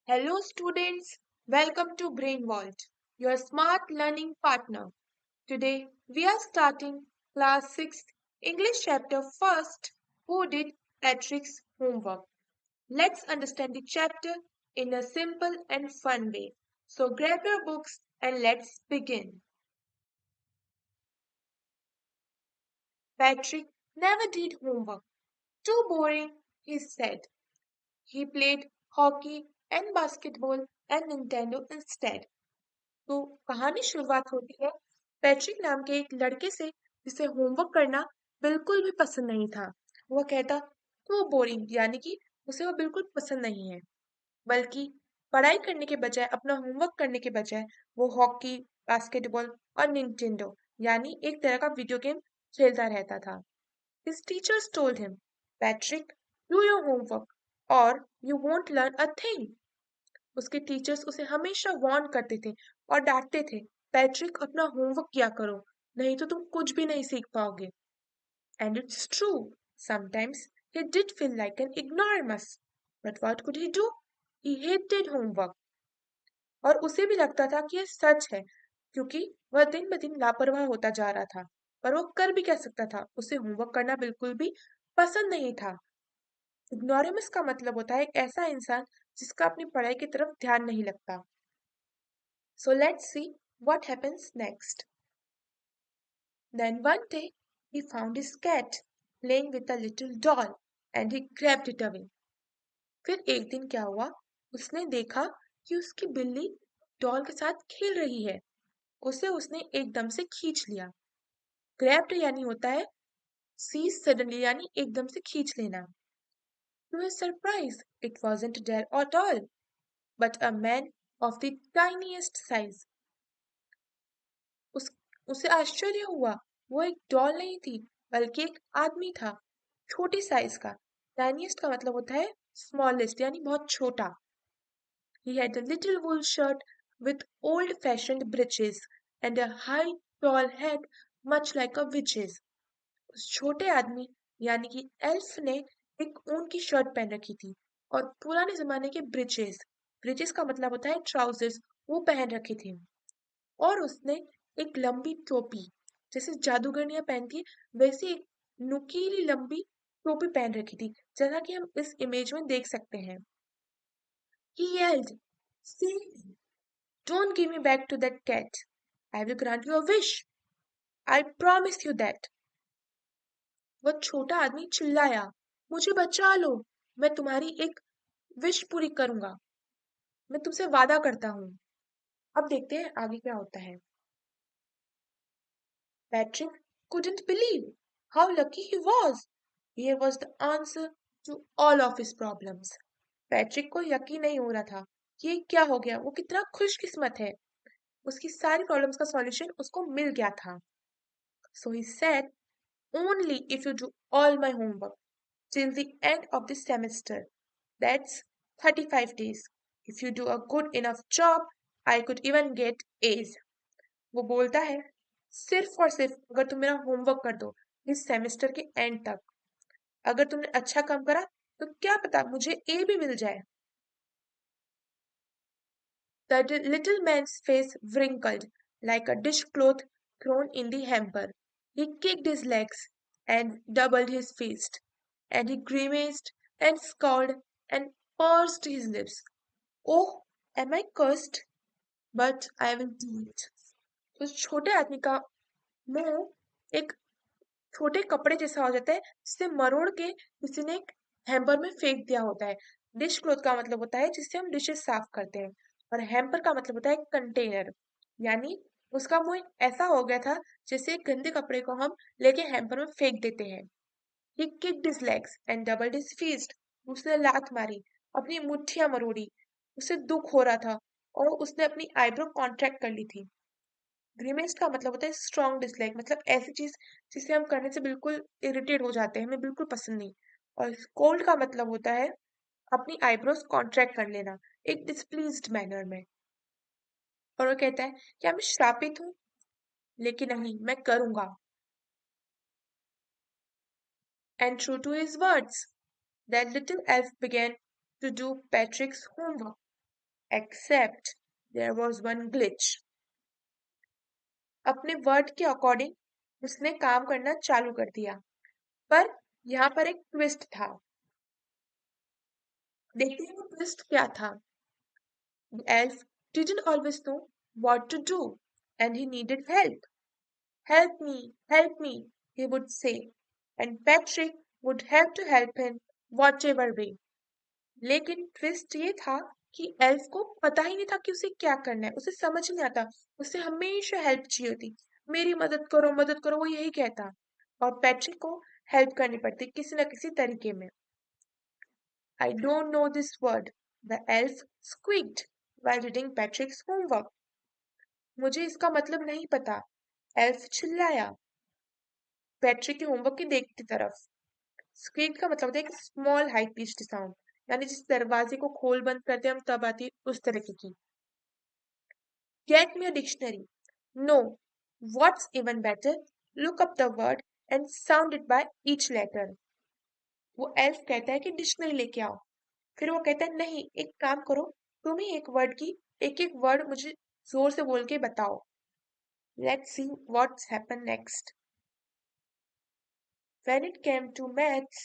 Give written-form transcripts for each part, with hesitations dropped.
Hello, students. Welcome to Brain Vault, your smart learning partner. Today, we are starting Class 6 English Chapter 1st. Who did Patrick's homework? Let's understand the chapter in a simple and fun way. So, grab your books and let's begin. Patrick never did homework. Too boring, he said. He played hockey and basketball and Nintendo instead. तो कहानी शुरुआत होती है Patrick नाम के एक लड़के से जिसे होमवर्क करना बिल्कुल भी पसंद नहीं था। वो कहता तो बोरिंग यानी कि उसे वो बिल्कुल पसंद नहीं है, बल्कि पढ़ाई करने के बजाय अपना होमवर्क करने के बजाय वो हॉकी, बास्केटबॉल और निंटेंडो यानी एक तरह का वीडियो गेम खेलता रहता था। His teachers told him, Patrick, do your homework or you won't learn a thing. उसके टीचर्स उसे हमेशा वार्न करते थे और डांटते थे, पैट्रिक अपना होमवर्क किया करो, नहीं तो तुम कुछ भी नहीं सीख पाओगे। And it's true, sometimes he did feel like an ignoramus, but what could he do? He hated homework. और उसे भी लगता था कि ये सच है, क्योंकि वह दिन ब दिन लापरवाह होता जा रहा था। पर वो कर भी क्या सकता था, उसे होमवर्क करना बिल्कुल भी पसंद नहीं था। इग्नोरेमस का मतलब होता है एक ऐसा इंसान जिसका अपनी पढ़ाई की तरफ ध्यान नहीं लगता। So let's see what happens next. Then one day he found his cat playing with a little doll and he grabbed it away. फिर एक दिन क्या हुआ, उसने देखा कि उसकी बिल्ली डॉल के साथ खेल रही है। उसे उसने एकदम से खींच लिया। ग्रैब्ड यानी होता है सीज सडनली यानी एकदम से खींच लेना। To his surprise, it wasn't there at all, but a man of the tiniest size. उस उसे आश्चर्य हुआ, वो एक डॉल नहीं थी, बल्कि एक आदमी था, छोटी साइज का। टाइनीएस्ट का मतलब होता है स्मॉलेस्ट यानी बहुत छोटा। He had a little wool shirt with old-fashioned breeches and a high, tall head much like a witch's. उस छोटे आदमी यानी कि एल्फ ने एक ऊन की शर्ट पहन रखी थी और पुराने जमाने के ब्रिचेस, ब्रिचेस का मतलब होता है ट्राउजर्स, वो पहन रखे थे। और उसने एक लंबी टोपी, जैसे जादूगरनियां पहनती है वैसी एक नुकीली लंबी टोपी पहन रखी थी, जैसा कि हम इस इमेज में देख सकते हैं। He yelled, "See, don't give me back to that cat. I will grant you a wish. I promise you that." वह छोटा आदमी चिल्लाया, मुझे बचा लो, मैं तुम्हारी एक विश पूरी करूंगा, मैं तुमसे वादा करता हूँ। अब देखते हैं आगे क्या होता है। Patrick couldn't believe how lucky he was. Here was the answer to all of his problems. Patrick को यकीन नहीं हो रहा था कि ये क्या हो गया, वो कितना खुशकिस्मत है। उसकी सारी प्रॉब्लम्स का सॉल्यूशन उसको मिल गया था। So he said, only if you do all my homework till the end of the semester. That's 35 days. If you do a good enough job, I could even get A's. वो बोलता है, सिर्फ और सिर्फ अगर तुम मेरा होमवर्क कर दो इस सेमेस्टर के एंड तक, अगर तुमने अच्छा काम करा तो क्या पता मुझे ए भी मिल जाए। The little man's face wrinkled like a dishcloth thrown in the hamper. He kicked his legs and doubled his fist, and he grimaced and scowled and pursed his lips. Oh, am I cursed? But I will do it. उस छोटे आदमी का मुंह एक छोटे कपड़े जैसा हो जाता है, जिसे मरोड़ के किसी ने एक हैम्पर में फेंक दिया होता है। डिश क्लोथ का मतलब होता है जिससे हम डिशेस साफ करते हैं, और हैम्पर का मतलब होता है कंटेनर। यानी उसका मुंह ऐसा हो गया था जैसे एक गंदे कपड़े को हम लेके हैम्पर में फेंक देते हैं। He kicked his legs and doubled his fist. उसने लात मारी, अपनी मुट्ठियां मरोड़ी। उसे दुख हो रहा था और उसने अपनी आईब्रो कॉन्ट्रैक्ट कर ली थी। ग्रीमेस्ट का मतलब होता है स्ट्रॉन्ग डिसलाइक, मतलब ऐसी चीज जिसे हम करने से बिल्कुल इरिटेट हो जाते हैं, हमें बिल्कुल पसंद नहीं। और कोल्ड का मतलब होता है अपनी आईब्रोज कॉन्ट्रैक्ट कर लेना एक डिस्प्लीज्ड मैनर में। और वो कहता है क्या मैं श्रापित हूँ, लेकिन नहीं, मैं करूंगा। And true to his words, that little elf began to do Patrick's homework. except there was one glitch. अपने वर्ड के अकॉर्डिंग उसने काम करना चालू कर दिया, पर यहाँ पर एक ट्विस्ट था। देखते हैं वो ट्विस्ट क्या था। The elf didn't always know what to do, and he needed help. Help me, he would say, and Patrick would have to help him whatever way. लेकिन ट्विस्ट ये था कि एल्फ को पता ही नहीं था कि उसे क्या करना है, उसे समझ नहीं आता, उसे हमेशा हेल्प चाहिए होती। मेरी मदद करो, वो यही कहता, और पैट्रिक को हेल्प करनी पड़ती किसी न किसी तरीके में। I don't know this word, the elf squeaked while reading Patrick's homework. मुझे इसका मतलब नहीं पता, एल्फ चिल्लाया पैट्रिक के होमवर्क की देखती तरफ। स्क्वीक का मतलब होता है एक स्मॉल हाई पिच्ड साउंड, यानी जिस दरवाजे को खोल बंद करते हैं हम तब आती है उस तरह की। Get me a dictionary. No. What's even better? Look up the word and sound it by each letter. वो एल्फ कहता है कि डिक्शनरी लेके आओ, फिर वो कहता है नहीं, एक काम करो, तुम ही एक वर्ड की एक एक वर्ड मुझे जोर से बोल के बताओ। Let's see what's happened next. When it came to maths,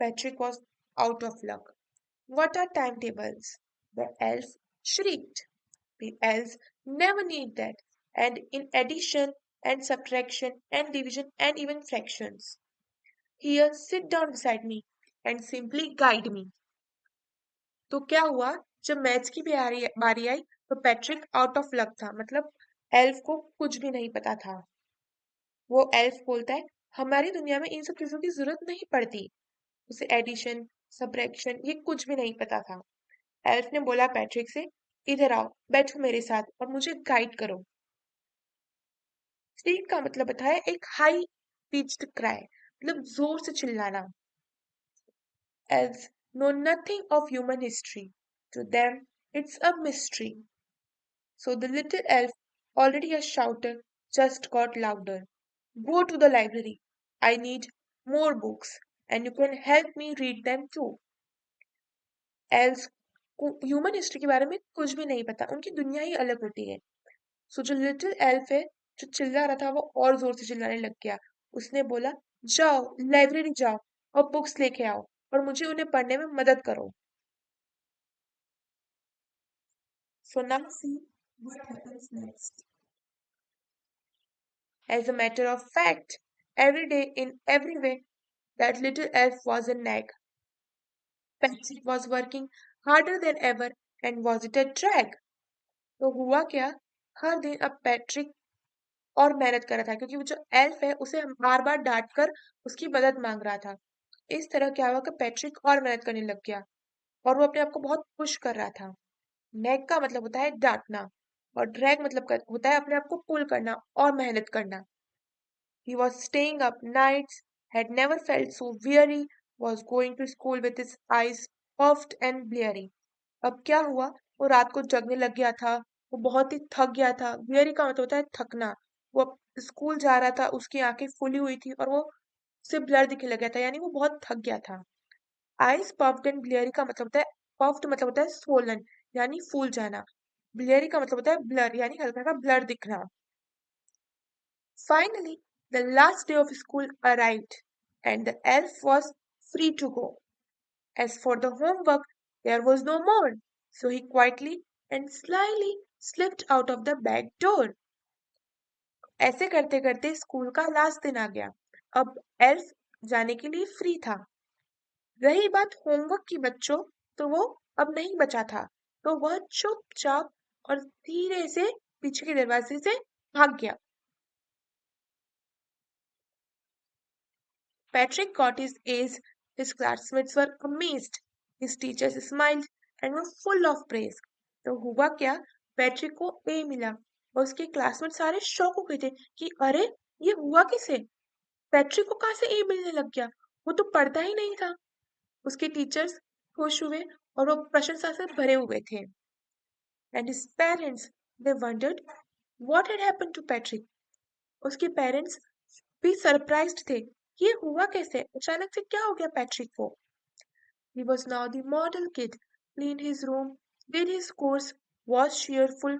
Patrick was out of luck. What are timetables? The elf shrieked. The elves never need that. And in addition and subtraction and division and even fractions. Here, sit down beside me and simply guide me. तो क्या हुआ, जब maths की बारी आई तो Patrick out of luck था, मतलब elf को कुछ भी नहीं पता था। वो एल्फ बोलता है हमारी दुनिया में इन सब चीजों की जरूरत नहीं पड़ती, उसे एडिशन सब्ट्रैक्शन ये कुछ भी नहीं पता था। एल्फ ने बोला पैट्रिक से, इधर आओ, बैठो मेरे साथ और मुझे गाइड करो। स्क्रीक का मतलब होता है एक हाई पिच्ड क्राई, मतलब जोर से चिल्लाना। Elves know nothing of human history. To them, it's a mystery. So the little elf, already a shouter, just got louder. Go to the library. I need more books, and you can help me read them too. Elves को human history के बारे में कुछ भी नहीं पता, उनकी दुनिया ही अलग होती है। सो जो लिटिल एल्फ है जो चिल्ला रहा था वो और जोर से चिल्लाने लग गया। उसने बोला जाओ लाइब्रेरी जाओ और बुक्स लेके आओ और मुझे उन्हें पढ़ने में मदद करो। So now see what happens next. As a matter of fact, every day in every way, that little elf was a nag. Patrick was working harder than ever, and was it a drag? तो हुआ क्या, हर दिन अब Patrick और मेहनत कर रहा था क्योंकि वो जो एल्फ है उसे बार बार डांट कर उसकी मदद मांग रहा था। इस तरह क्या हुआ कि पैट्रिक और मेहनत करने लग गया और वो अपने आप को बहुत पुश कर रहा था। नेक का मतलब होता है डांटना और ड्रैग मतलब होता है अपने आप को पुल करना और मेहनत करना। He was staying up nights, had never felt so weary, was going to school with his eyes puffed and bleary. अब क्या हुआ, वो रात को जगने लग गया था, वो बहुत ही थक गया था। weary का मतलब होता है थकना। वो अब स्कूल जा रहा था, उसकी आंखें फुली हुई थी और वो उसे ब्लर दिखने लग गया था, यानी वो बहुत थक गया था। आईज पफ्ड एंड ब्लेयरी का मतलब होता है, पफ्ड मतलब होता है swollen यानी फूल जाना, ब्लेयरी का मतलब होता है ब्लर यानी हल्का हल्का ब्लर दिखना। Finally, the last day of school arrived, and the elf was free to go. As for the homework, there was no more, so he quietly and slyly slipped out of the back door. ऐसे करते करते school का last दिन आ गया। अब elf जाने के लिए फ्री था। रही बात होमवर्क की बच्चों, तो वो अब नहीं बचा था, तो वह चुपचाप और धीरे से पीछे के दरवाजे से भाग गया। Patrick got his A's, his classmates were amazed, his teachers smiled and were full of praise. तो हुआ क्या, पैट्रिक को ए मिला और उसके क्लासमेट सारे शॉक हो गए थे कि अरे ये हुआ कैसे, पैट्रिक को कहाँ से ए मिलने लग गया, वो तो पढ़ता ही नहीं था। उसके टीचर्स खुश हुए और वो प्रशंसा से भरे हुए थे। And his parents, they wondered what had happened to Patrick. उसके पेरेंट्स भी सरप्राइज्ड थे, ये हुआ कैसे, अचानक से क्या हो गया पैट्रिक को। He was now the model kid, cleaned his room, did his course, was cheerful,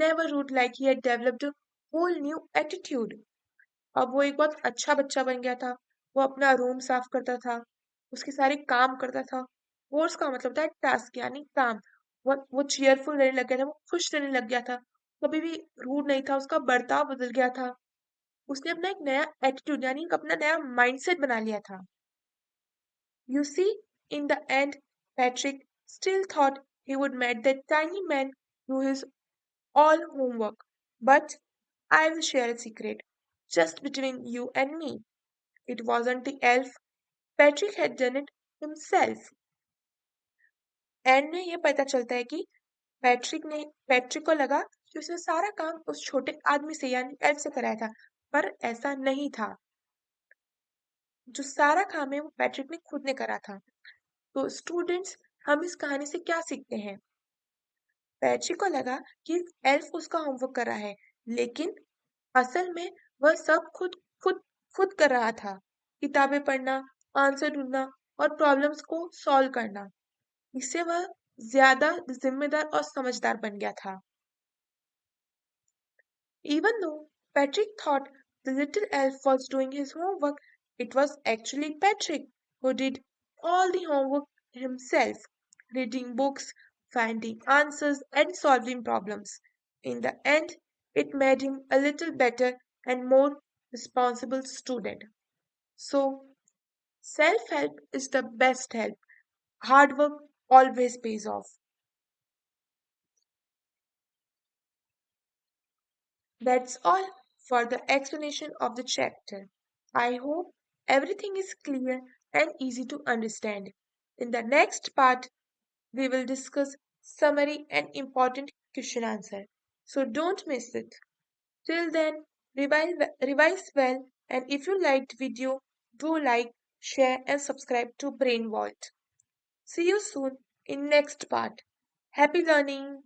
never rude like he had developed a whole new attitude. अब वो एक बहुत अच्छा बच्चा बन गया था। वो अपना रूम साफ करता था, उसके सारे काम करता था। कोर्स का मतलब होता है टास्क यानी काम। वो चीयरफुल रहने लग गया था, वो खुश रहने लग गया था, कभी भी रूड नहीं था, उसका बर्ताव बदल गया था। उसने अपना एक नया एटीट्यूड यानी एक अपना नया माइंडसेट बना लिया था। You see, in the end, Patrick still thought he would make that tiny man do his all homework. But I will share a secret, just between you and me. It wasn't the elf. Patrick had done it himself. And में ये पता चलता है कि Patrick को लगा कि उसने सारा काम उस छोटे आदमी से यानी एल्फ से कराया था, पर ऐसा नहीं था। जो सारा काम है वो पैट्रिक ने खुद ने करा था। तो स्टूडेंट्स, हम इस कहानी से क्या सीखते हैं? पैट्रिक को लगा कि एल्फ उसका होमवर्क कर रहा है, लेकिन असल में वह सब खुद खुद खुद कर रहा था। किताबें पढ़ना, आंसर ढूंढना और प्रॉब्लम्स को सॉल्व करना। इससे वह ज्यादा जिम्मेदार और समझदार बन गया था। Even though Patrick thought the little elf was doing his homework, it was actually Patrick who did all the homework himself, reading books, finding answers, and solving problems. In the end, it made him a little better and more responsible student. So, self help is the best help. Hard work always pays off. That's all for the explanation of the chapter. I hope everything is clear and easy to understand. In the next part, we will discuss summary and important question answer. So don't miss it. Till then, revise well, and if you liked video, do like, share and subscribe to Brain Vault. See you soon in next part. Happy learning!